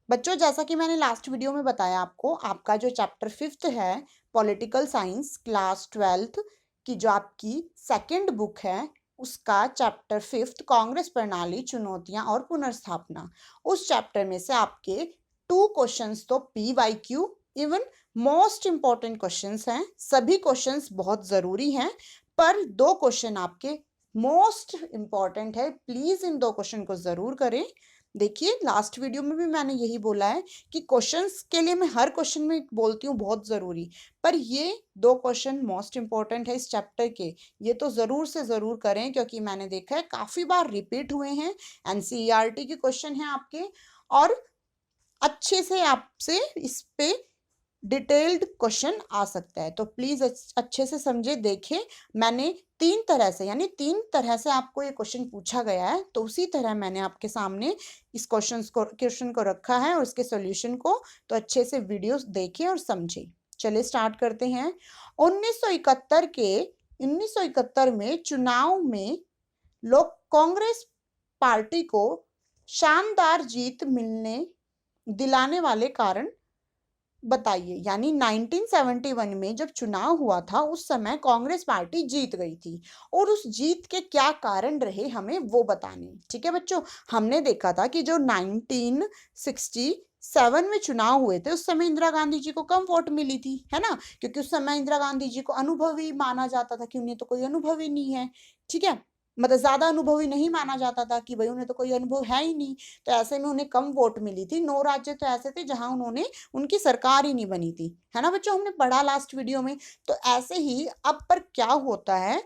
बच्चों, जैसा कि मैंने लास्ट वीडियो में बताया आपको, आपका जो चैप्टर 5th है पॉलिटिकल साइंस क्लास 12th की जो आपकी सेकंड बुक है, उसका चैप्टर 5th कांग्रेस प्रणाली, चुनौतियां और पुनर्स्थापना, उस चैप्टर में से आपके 2 क्वेश्चंस तो PYQ even most important questions हैं। सभी क्वेश्चंस बहुत जरूरी हैं, पर 2 क्वेश्चन आपके मोस्ट इंपॉर्टेंट है। प्लीज इन 2 क्वेश्चन को जरूर करें। देखिए, लास्ट वीडियो में भी मैंने यही बोला है कि क्वेश्चंस के लिए मैं हर क्वेश्चन में बोलती हूँ बहुत जरूरी, पर ये 2 क्वेश्चन मोस्ट इंपॉर्टेंट है इस चैप्टर के। ये तो जरूर से जरूर करें, क्योंकि मैंने देखा है काफी बार रिपीट हुए हैं। NCERT के क्वेश्चन हैं आपके, और अच्छे से आपसे इस पे डिटेल्ड क्वेश्चन आ सकता है। तो प्लीज अच्छे से समझे, देखें। मैंने 3 तरह से, यानी 3 तरह से आपको ये क्वेश्चन पूछा गया है, तो उसी तरह मैंने आपके सामने इस क्वेश्चन को रखा है और इसके सॉल्यूशन को। तो अच्छे से वीडियो देखें और समझें। चलिए स्टार्ट करते हैं। 1971 में चुनाव में लोग कांग्रेस पार्टी को शानदार जीत दिलाने वाले कारण बताइए। यानी 1971 में जब चुनाव हुआ था, उस समय कांग्रेस पार्टी जीत गई थी, और उस जीत के क्या कारण रहे हमें वो बताने। ठीक है बच्चों, हमने देखा था कि जो 1967 में चुनाव हुए थे, उस समय इंदिरा गांधी जी को कम वोट मिली थी, है ना, क्योंकि उस समय इंदिरा गांधी जी को अनुभवी माना जाता था कि उन्हें तो कोई अनुभव ही नहीं है। ठीक है, मतलब ज्यादा अनुभवी नहीं माना जाता था कि भाई उन्हें तो कोई अनुभव है ही नहीं। तो ऐसे में उन्हें कम वोट मिली थी। 9 राज्य तो ऐसे थे जहां उनकी सरकार ही नहीं बनी थी, है ना बच्चों, हमने पढ़ा लास्ट वीडियो में। तो ऐसे ही अब पर क्या होता है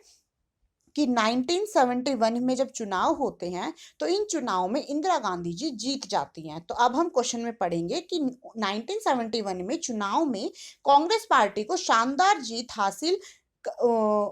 कि 1971 में जब चुनाव होते हैं, तो इन चुनाव में इंदिरा गांधी जी जीत जाती हैं। तो अब हम क्वेश्चन में पढ़ेंगे कि 1971 में चुनाव में कांग्रेस पार्टी को शानदार जीत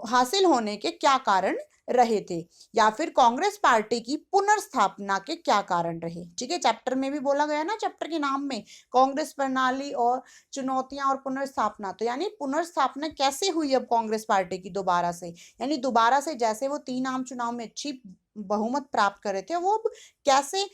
हासिल होने के क्या कारण रहे थे, या फिर कांग्रेस पार्टी की पुनर्स्थापना के क्या कारण रहे। ठीक है, चैप्टर में भी बोला गया ना, चैप्टर के नाम में, कांग्रेस प्रणाली और चुनौतियां और पुनर्स्थापना। तो यानी पुनर्स्थापना कैसे हुई अब कांग्रेस पार्टी की दोबारा से, यानी दोबारा से जैसे वो 3 आम चुनाव में अच्छी बहुमत प्राप्त करे थे, वो अब कैसे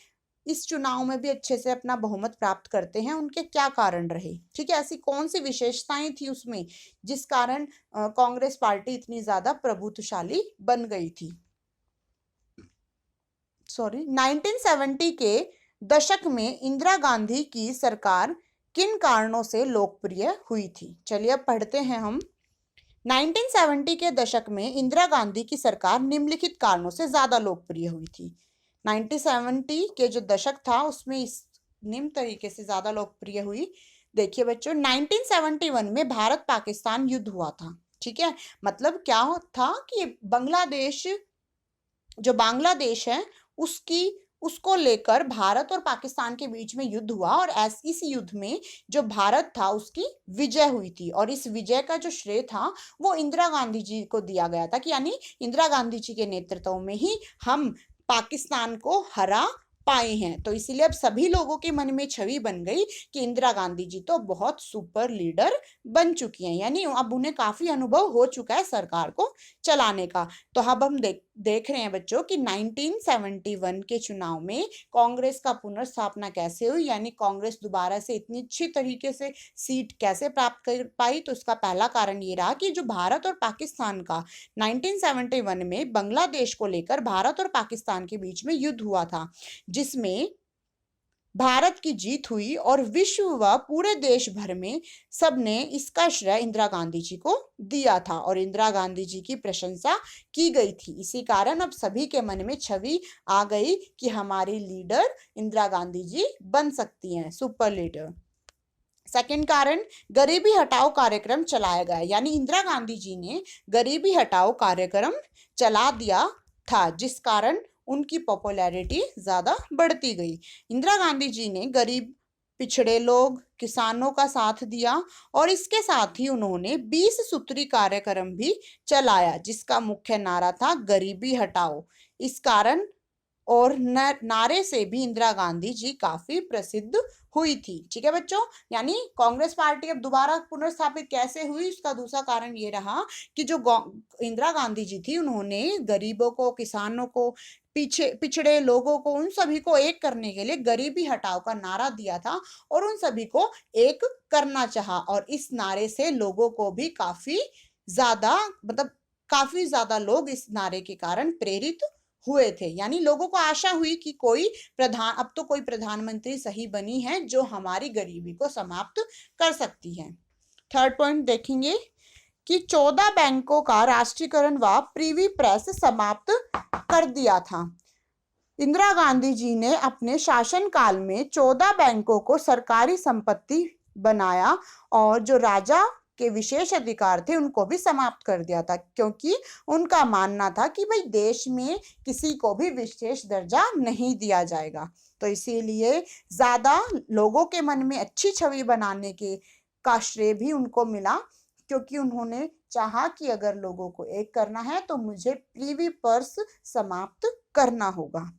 इस चुनाव में भी अच्छे से अपना बहुमत प्राप्त करते हैं, उनके क्या कारण रहे। ठीक है, ऐसी कौन सी विशेषताएं थी उसमें जिस कारण कांग्रेस पार्टी इतनी ज्यादा प्रभुत्वशाली बन गई थी। 1970 के दशक में इंदिरा गांधी की सरकार किन कारणों से लोकप्रिय हुई थी। चलिए अब पढ़ते हैं हम। 1970 के दशक में इंदिरा गांधी की सरकार निम्नलिखित कारणों से ज्यादा लोकप्रिय हुई थी। 1970 के जो दशक था, उसमें इस निम्न तरीके से ज्यादा लोकप्रिय हुई। देखिए बच्चों, 1971 में भारत पाकिस्तान युद्ध हुआ था। ठीक है, मतलब क्या था कि बांग्लादेश है, उसको लेकर भारत और पाकिस्तान के बीच में युद्ध हुआ, और इस युद्ध में जो भारत था उसकी विजय हुई थी, और इस विजय का जो श्रेय था वो इंदिरा गांधी जी को दिया गया था, कि यानी इंदिरा गांधी जी के नेतृत्व में ही हम पाकिस्तान को हरा पाए हैं। तो इसीलिए अब सभी लोगों के मन में छवि बन गई कि इंदिरा गांधी जी तो बहुत सुपर लीडर बन चुकी हैं, यानी अब उन्हें काफी अनुभव हो चुका है सरकार को चलाने का। तो अब हम देख रहे हैं बच्चों कि 1971 के चुनाव में कांग्रेस का पुनर्स्थापना कैसे हुई, यानी कांग्रेस दोबारा से इतनी अच्छी तरीके से सीट कैसे प्राप्त कर पाई। तो इसका पहला कारण ये रहा कि जो भारत और पाकिस्तान का 1971 में बांग्लादेश को लेकर भारत और पाकिस्तान के बीच में युद्ध हुआ था, जिसमें भारत की जीत हुई, और विश्व व पूरे देश भर में सबने इसका श्रेय इंदिरा गांधी जी को दिया था, और इंदिरा गांधी जी की प्रशंसा की गई थी। इसी कारण अब सभी के मन में छवि आ गई कि हमारी लीडर इंदिरा गांधी जी बन सकती हैं, सुपर लीडर। सेकंड कारण, गरीबी हटाओ कार्यक्रम चलाया गया, यानी इंदिरा गांधी जी ने गरीबी हटाओ कार्यक्रम चला दिया था, जिस कारण उनकी पॉपुलैरिटी ज्यादा बढ़ती गई। इंदिरा गांधी जी ने गरीब, पिछड़े लोग, किसानों का साथ दिया, और इसके साथ ही उन्होंने 20 सूत्री कार्यक्रम भी चलाया, जिसका मुख्य नारा था गरीबी हटाओ। इस कारण और नारे से भी इंदिरा गांधी जी काफी प्रसिद्ध हुई थी। ठीक है बच्चों, यानी कांग्रेस पार्टी अब दोबारा पुनर्स्थापित कैसे हुई, उसका दूसरा कारण ये रहा कि जो इंदिरा गांधी जी थी, उन्होंने गरीबों को, किसानों को, पिछड़े लोगों को, उन सभी को एक करने के लिए गरीबी हटाओ का नारा दिया था और उन सभी को एक करना चाहा। और इस नारे से लोगों को भी काफी ज्यादा काफी ज्यादा लोग इस नारे के कारण प्रेरित हुए थे। यानी लोगों को आशा हुई कि अब तो कोई प्रधानमंत्री सही बनी है जो हमारी गरीबी को समाप्त कर सकती है। थर्ड पॉइंट देखेंगे कि 14 बैंकों का राष्ट्रीयकरण व प्रिवी प्रेस समाप्त कर दिया था। इंदिरा गांधी जी ने अपने शासनकाल में 14 बैंकों को सरकारी संपत्ति बनाया और जो राजा के विशेष अधिकार थे उनको भी समाप्त कर दिया था, क्योंकि उनका मानना था कि भाई देश में किसी को भी विशेष दर्जा नहीं दिया जाएगा। तो इसीलिए ज्यादा लोगों के मन में अच्छी छवि बनाने का श्रेय भी उनको मिला, क्योंकि उन्होंने चाहा कि अगर लोगों को एक करना है तो मुझे प्रिवी पर्स समाप्त करना होगा।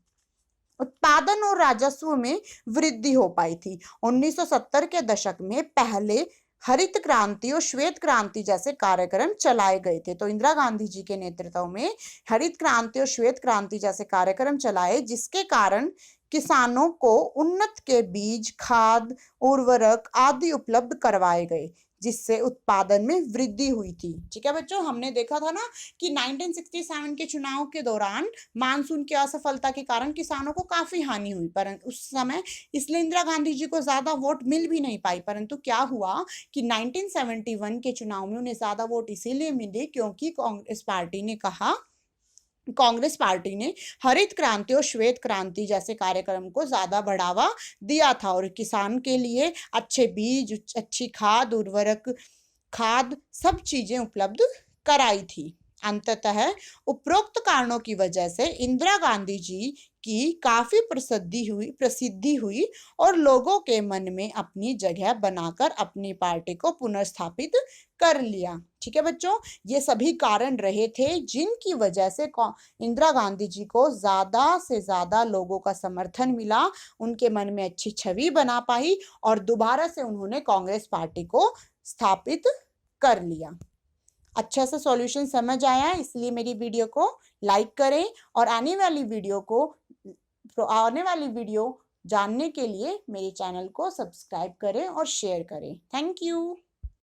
उत्पादन और राजस्व में वृद्धि हो पाई थी। 1970 के दशक में पहले हरित क्रांति और श्वेत क्रांति जैसे कार्यक्रम चलाए गए थे। तो इंदिरा गांधी जी के नेतृत्व में हरित क्रांति और श्वेत क्रांति जैसे कार्यक्रम चलाए, जिसके कारण किसानों को उन्नत के बीज, खाद, उर्वरक आदि उपलब्ध करवाए गए, जिससे उत्पादन में वृद्धि हुई थी। ठीक है बच्चों, हमने देखा था ना कि 1967 के चुनाव के दौरान मानसून की असफलता के कारण किसानों को काफी हानि हुई, परंतु उस समय इसलिए इंदिरा गांधी जी को ज्यादा वोट मिल भी नहीं पाई। परंतु क्या हुआ कि 1971 के चुनाव में उन्हें ज्यादा वोट इसीलिए मिले क्योंकि कांग्रेस पार्टी ने हरित क्रांति और श्वेत क्रांति जैसे कार्यक्रम को ज्यादा बढ़ावा दिया था और किसान के लिए अच्छे बीज, अच्छी खाद, उर्वरक, खाद सब चीजें उपलब्ध कराई थी। अंततः उपरोक्त कारणों की वजह से इंदिरा गांधी जी की काफी प्रसिद्धि हुई और लोगों के मन में अपनी जगह बनाकर अपनी पार्टी को पुनर्स्थापित कर लिया। ठीक है बच्चों, ये सभी कारण रहे थे जिनकी वजह से इंदिरा गांधी जी को ज्यादा से ज्यादा लोगों का समर्थन मिला, उनके मन में अच्छी छवि बना पाई और दोबारा से उन्होंने कांग्रेस पार्टी को स्थापित कर लिया। अच्छा सा सॉल्यूशन समझ आया, इसलिए मेरी वीडियो को लाइक करें और आने वाली वीडियो जानने के लिए मेरे चैनल को सब्सक्राइब करें और शेयर करें। Thank you.